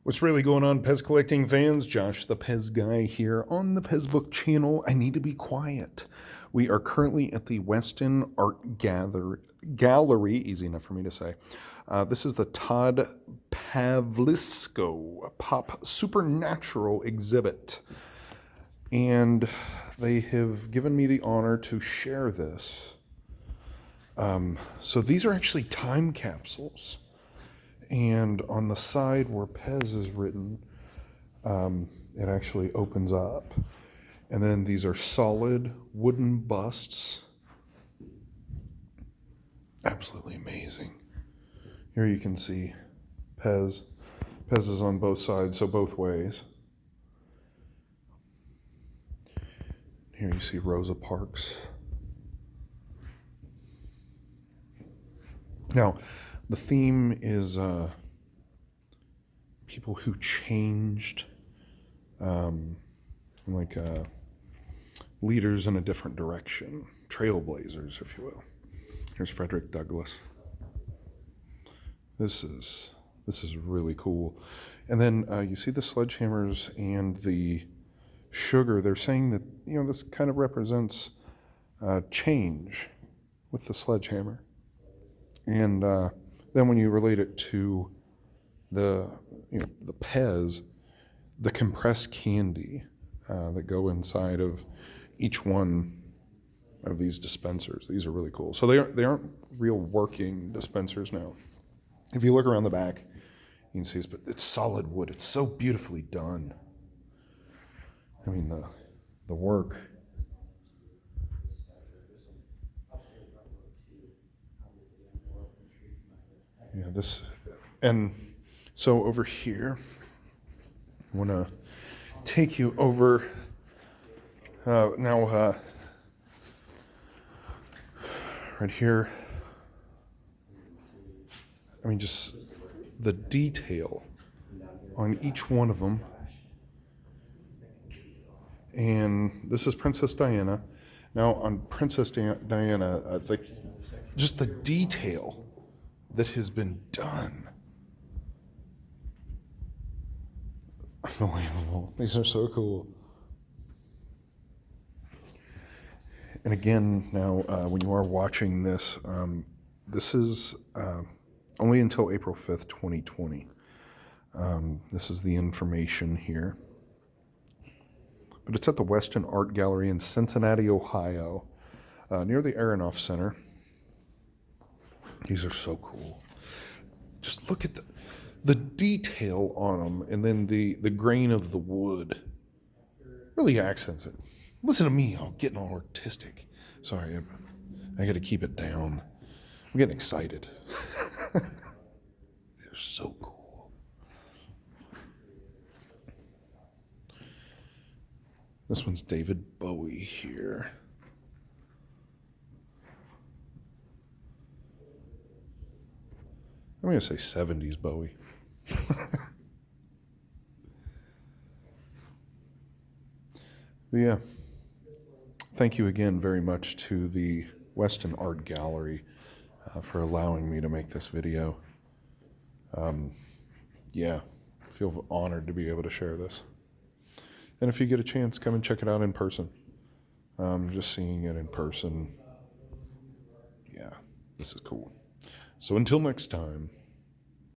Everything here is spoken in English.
What's really going on, Pez collecting fans? Josh, the Pez guy here on the PEZBook channel. I need to be quiet. We are currently at the Weston Art Gallery, easy enough for me to say. This is the Todd Pavlisko Pop Supernatural exhibit. And they have given me the honor to share this. So these are actually time capsules. And on the side where Pez is written, it actually opens up. And then these are solid wooden busts. Absolutely amazing. Here you can see Pez. Pez is on both sides, so both ways. Here you see Rosa Parks. Now, the theme is people who changed, leaders in a different direction, trailblazers, if you will. Here's Frederick Douglass. This is really cool. And then you see the sledgehammers and the sugar. They're saying that, this kind of represents change with the sledgehammer. And then when you relate it to the Pez, the compressed candy that go inside of each one of these dispensers. These are really cool. So they aren't real working dispensers now. If you look around the back, you can see it's solid wood. It's so beautifully done. I mean, the work. Yeah, and so over here, I want to take you over now, right here. I mean, just the detail on each one of them. And this is Princess Diana. Now, on Princess Diana, just the detail that has been done. Unbelievable. These are so cool. And again, now, when you are watching this, this is only until April 5th, 2020. This is the information here. But it's at the Weston Art Gallery in Cincinnati, Ohio, near the Aronoff Center. These are so cool. Just look at the detail on them, and then the grain of the wood really accents it. Listen to me, I'm getting all artistic. Sorry, I got to keep it down. I'm getting excited. They're so cool. This one's David Bowie here. I'm going to say 70s Bowie. But yeah, thank you again very much to the Weston Art Gallery for allowing me to make this video. Yeah, I feel honored to be able to share this. And if you get a chance, come and check it out in person. Just seeing it in person, yeah, this is cool. So until next time.